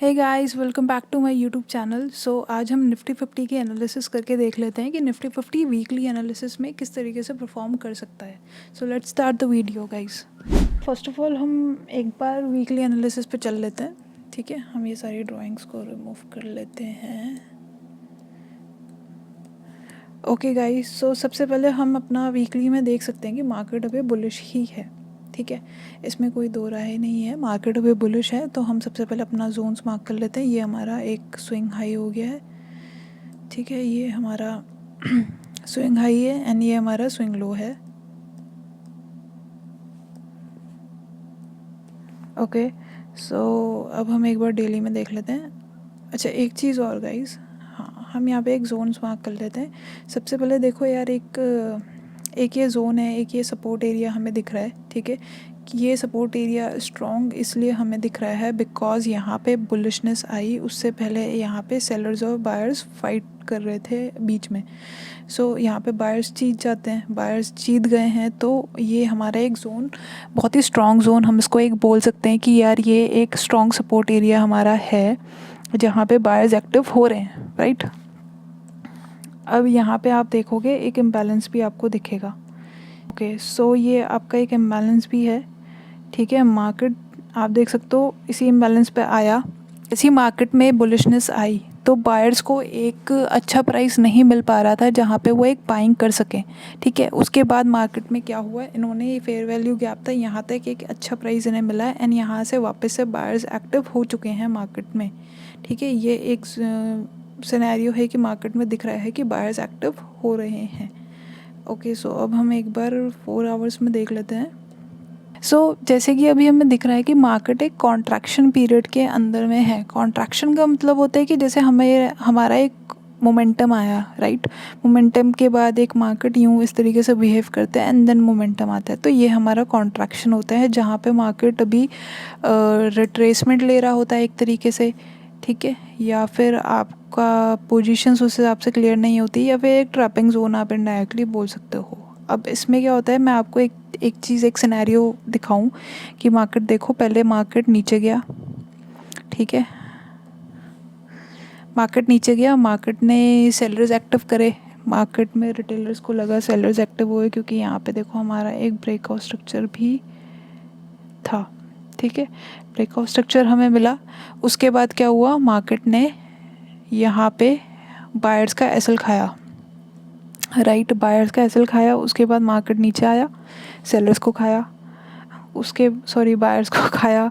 Hey guys, welcome back to my YouTube channel. So आज हम Nifty 50 की analysis करके देख लेते हैं कि निफ्टी 50 वीकली एनालिसिस में किस तरीके से परफॉर्म कर सकता है। So let's start the video guys. First of all हम एक बार वीकली एनालिसिस पे चल लेते हैं। ठीक है, हम ये सारी ड्राइंग्स को रिमूव कर लेते हैं। ओके गाइस, सो सबसे पहले हम अपना वीकली में देख सकते हैं कि मार्केट अभी बुलिश ही है। ठीक है, इसमें कोई दो राय नहीं है, मार्केट अभी बुलिश है। तो हम सबसे पहले अपना जोन्स मार्क कर लेते हैं। ये हमारा एक स्विंग हाई हो गया है। ठीक है, ये हमारा स्विंग हाई है एंड ये हमारा स्विंग लो है। ओके, सो अब हम एक बार डेली में देख लेते हैं। अच्छा, एक चीज़ और गाइस, हाँ, हम यहाँ पे एक जोन्स मार्क कर लेते हैं। सबसे पहले देखो यार, एक ये जोन है, एक ये सपोर्ट एरिया हमें दिख रहा है। ठीक है, कि ये सपोर्ट एरिया स्ट्रॉन्ग इसलिए हमें दिख रहा है बिकॉज यहाँ पे बुलिशनेस आई। उससे पहले यहाँ पे सेलर्स और बायर्स फाइट कर रहे थे बीच में। सो यहाँ पे बायर्स जीत जाते हैं, बायर्स जीत गए हैं। तो ये हमारा एक जोन, बहुत ही स्ट्रॉन्ग जोन, हम इसको एक बोल सकते हैं कि यार ये एक स्ट्रॉन्ग सपोर्ट एरिया हमारा है जहाँ पे बायर्स एक्टिव हो रहे हैं, राइट। अब यहाँ पे आप देखोगे एक इम्बैलेंस भी आपको दिखेगा। ओके, सो ये आपका एक इम्बैलेंस भी है। ठीक है, मार्केट आप देख सकते हो इसी इम्बैलेंस पे आया। इसी मार्केट में बुलिशनेस आई तो बायर्स को एक अच्छा प्राइस नहीं मिल पा रहा था जहाँ पे वो एक बाइंग कर सकें। ठीक है, उसके बाद मार्केट में क्या हुआ, इन्होंने ये फेयर वैल्यू गैप था, यहाँ तक एक अच्छा प्राइस इन्हें मिला है एंड यहाँ से वापस से बायर्स एक्टिव हो चुके हैं मार्केट में। ठीक है, ये एक सिनेरियो है कि मार्केट में दिख रहा है कि बायर्स एक्टिव हो रहे हैं। ओके, सो अब हम एक बार 4 आवर्स में देख लेते हैं। जैसे कि अभी हमें दिख रहा है कि मार्केट एक कॉन्ट्रैक्शन पीरियड के अंदर में है। कॉन्ट्रैक्शन का मतलब होता है कि जैसे हमारा एक मोमेंटम आया, राइट। मोमेंटम के बाद एक मार्केट यूँ इस तरीके से बिहेव करता है एंड देन मोमेंटम आता है, तो ये हमारा कॉन्ट्रैक्शन होता है जहाँ पे मार्केट अभी रिट्रेसमेंट ले रहा होता है एक तरीके से। ठीक है, या फिर आपका पोजीशंस उस हिसाब से क्लियर नहीं होती, या फिर एक ट्रैपिंग जोन आप इनडायरेक्टली बोल सकते हो। अब इसमें क्या होता है, मैं आपको एक सिनेरियो दिखाऊं कि मार्केट देखो, पहले मार्केट नीचे गया। ठीक है, मार्केट नीचे गया, मार्केट ने सेलर्स एक्टिव करे, मार्केट में रिटेलर्स को लगा सेलर्स एक्टिव हुए क्योंकि यहाँ पे देखो हमारा एक ब्रेकआउट स्ट्रक्चर भी था। ठीक है, ब्रेकआउट स्ट्रक्चर हमें मिला। उसके बाद क्या हुआ, मार्केट ने यहाँ पे बायर्स का एसएल खाया, राइट। बायर्स का एसएल खाया, उसके बाद मार्केट नीचे आया, सेलर्स को खाया, बायर्स को खाया।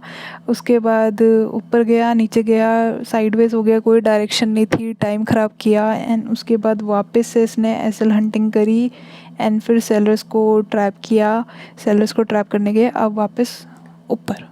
उसके बाद ऊपर गया, नीचे गया, साइडवेज हो गया, कोई डायरेक्शन नहीं थी, टाइम ख़राब किया एंड उसके बाद वापस से इसने एसएल हंटिंग करी एंड फिर सेलर्स को ट्रैप किया। सेलर्स को ट्रैप करने गए, अब वापस ऊपर।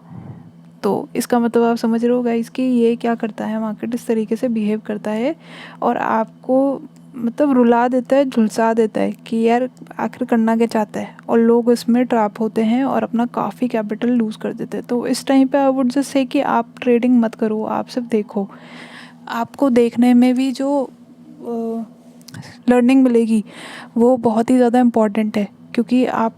तो इसका मतलब आप समझ रहे हो गाइस कि ये क्या करता है, मार्केट इस तरीके से बिहेव करता है और आपको मतलब रुला देता है, झुलसा देता है कि यार आखिर करना क्या चाहता है, और लोग इसमें ट्रैप होते हैं और अपना काफ़ी कैपिटल लूज़ कर देते हैं। तो इस टाइम पे आई वुड जस्ट से कि आप ट्रेडिंग मत करो, आप सिर्फ देखो। आपको देखने में भी जो लर्निंग मिलेगी वो बहुत ही ज़्यादा इम्पॉर्टेंट है, क्योंकि आप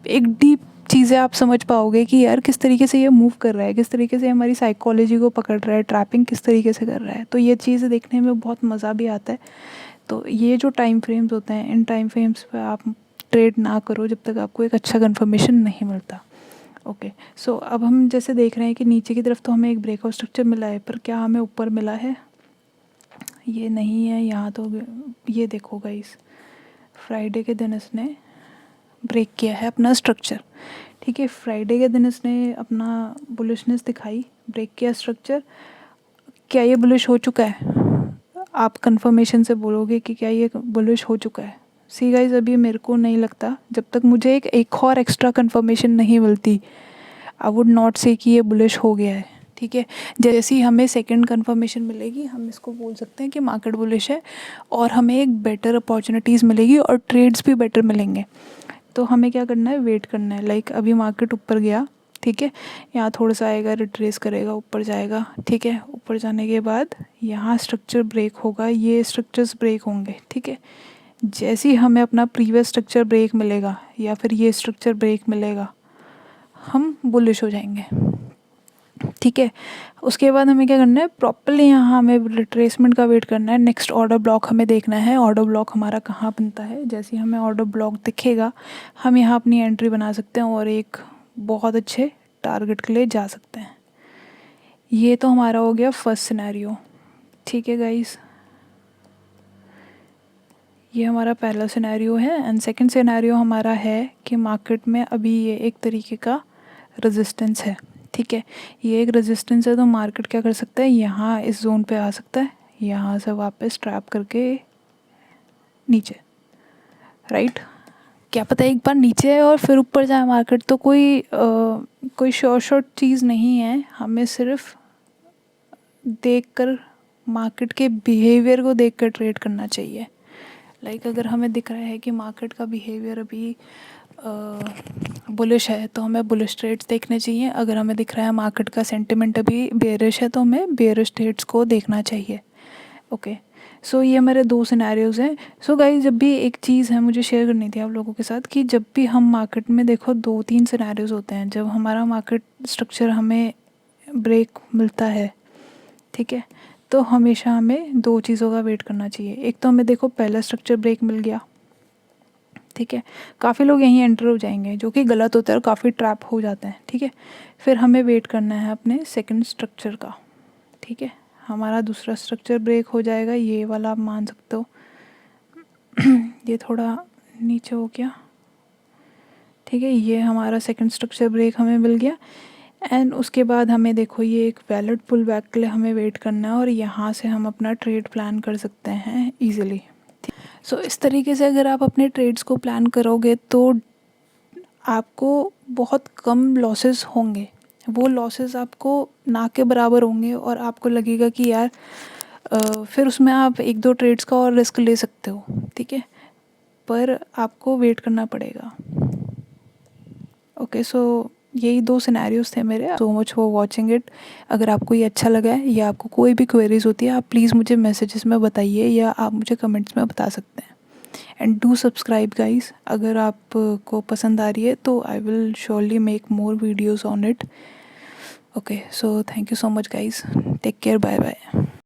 एक डीप चीज़ें आप समझ पाओगे कि यार किस तरीके से ये मूव कर रहा है, किस तरीके से हमारी साइकोलॉजी को पकड़ रहा है, ट्रैपिंग किस तरीके से कर रहा है। तो ये चीज़ देखने में बहुत मज़ा भी आता है। तो ये जो टाइम फ्रेम्स होते हैं, इन टाइम फ्रेम्स पे आप ट्रेड ना करो जब तक आपको एक अच्छा कंफर्मेशन नहीं मिलता। ओके, सो अब हम जैसे देख रहे हैं कि नीचे की तरफ तो हमें एक ब्रेकआउट स्ट्रक्चर मिला है, पर क्या हमें ऊपर मिला है, ये नहीं है यहाँ। तो ये देखो गाइस, फ्राइडे के दिन इसने ब्रेक किया है अपना स्ट्रक्चर। ठीक है, फ्राइडे के दिन इसने अपना बुलिशनेस दिखाई, ब्रेक किया स्ट्रक्चर। क्या ये बुलिश हो चुका है? आप कंफर्मेशन से बोलोगे कि क्या ये बुलिश हो चुका है। सी गाइस, अभी मेरे को नहीं लगता, जब तक मुझे एक और एक्स्ट्रा कंफर्मेशन नहीं मिलती आई वुड नॉट से कि ये बुलिश हो गया है। ठीक है, जैसे ही हमें सेकंड कंफर्मेशन मिलेगी हम इसको बोल सकते हैं कि मार्केट बुलिश है और हमें एक बेटर अपॉर्चुनिटीज़ मिलेगी और ट्रेड्स भी बेटर मिलेंगे। तो हमें क्या करना है, वेट करना है। लाइक अभी मार्केट ऊपर गया, ठीक है, यहाँ थोड़ा सा आएगा, रिट्रेस करेगा, ऊपर जाएगा। ठीक है, ऊपर जाने के बाद यहाँ स्ट्रक्चर ब्रेक होगा, ये स्ट्रक्चर्स ब्रेक होंगे। ठीक है, जैसे ही हमें अपना प्रीवियस स्ट्रक्चर ब्रेक मिलेगा या फिर ये स्ट्रक्चर ब्रेक मिलेगा, हम बुलिश हो जाएंगे। ठीक है। उसके बाद हमें क्या करना है, प्रॉपरली यहाँ हमें रिट्रेसमेंट का वेट करना है। नेक्स्ट ऑर्डर ब्लॉक हमें देखना है, ऑर्डर ब्लॉक हमारा कहाँ बनता है। जैसे ही हमें ऑर्डर ब्लॉक दिखेगा हम यहाँ अपनी एंट्री बना सकते हैं और एक बहुत अच्छे टारगेट के लिए जा सकते हैं। ये तो हमारा हो गया फर्स्ट सिनेरियो। ठीक है गाइस, ये हमारा पहला सिनेरियो है। एंड सेकंड सिनेरियो हमारा है कि मार्केट में अभी ये एक तरीके का रेजिस्टेंस है। ठीक है, ये एक रेजिस्टेंस है, तो मार्केट क्या कर सकता है, यहाँ इस जोन पे आ सकता है, यहाँ से वापस ट्रैप करके नीचे, राइट। क्या पता एक बार नीचे और फिर ऊपर जाए मार्केट, तो कोई शॉर्ट चीज़ नहीं है। हमें सिर्फ देखकर, मार्केट के बिहेवियर को देखकर ट्रेड करना चाहिए। लाइक अगर हमें दिख रहा है कि मार्केट का बिहेवियर अभी बुलिश है तो हमें बुलिश ट्रेड्स देखने चाहिए। अगर हमें दिख रहा है मार्केट का सेंटिमेंट अभी बेरिश है तो हमें बेरिश ट्रेड्स को देखना चाहिए। ओके, सो ये मेरे दो सिनेरियोज़ हैं। सो गाइस, जब भी एक चीज़ है मुझे शेयर करनी थी आप लोगों के साथ कि जब भी हम मार्केट में, देखो 2-3 सिनेरियोज़ होते हैं। जब हमारा मार्केट स्ट्रक्चर हमें ब्रेक मिलता है, ठीक है, तो हमेशा हमें दो चीज़ों का वेट करना चाहिए। एक तो हमें देखो पहला स्ट्रक्चर ब्रेक मिल गया, ठीक है, काफ़ी लोग यहीं एंटर हो जाएंगे जो कि गलत होता है और काफ़ी ट्रैप हो जाते हैं। ठीक है, फिर हमें वेट करना है अपने सेकंड स्ट्रक्चर का। ठीक है, हमारा दूसरा स्ट्रक्चर ब्रेक हो जाएगा, ये वाला आप मान सकते हो। ये थोड़ा नीचे हो गया, ठीक है, ये हमारा सेकंड स्ट्रक्चर ब्रेक हमें मिल गया। एंड उसके बाद हमें देखो ये एक वैलिड पुल बैक के लिए हमें वेट करना है और यहाँ से हम अपना ट्रेड प्लान कर सकते हैं ईजिली। सो इस तरीके से अगर आप अपने ट्रेड्स को प्लान करोगे तो आपको बहुत कम लॉसेस होंगे। वो लॉसेस आपको ना के बराबर होंगे और आपको लगेगा कि यार फिर उसमें आप 1-2 ट्रेड्स का और रिस्क ले सकते हो। ठीक है, पर आपको वेट करना पड़ेगा। ओके, सो यही 2 सिनेरियोस थे मेरे। So much for watching it. अगर आपको ये अच्छा लगा है या आपको कोई भी क्वेरीज होती है, आप प्लीज़ मुझे मैसेजेस में बताइए या आप मुझे कमेंट्स में बता सकते हैं। एंड डू सब्सक्राइब गाइस, अगर आपको पसंद आ रही है तो I will surely make more videos on it. Okay, so thank you so much guys, take care, bye bye.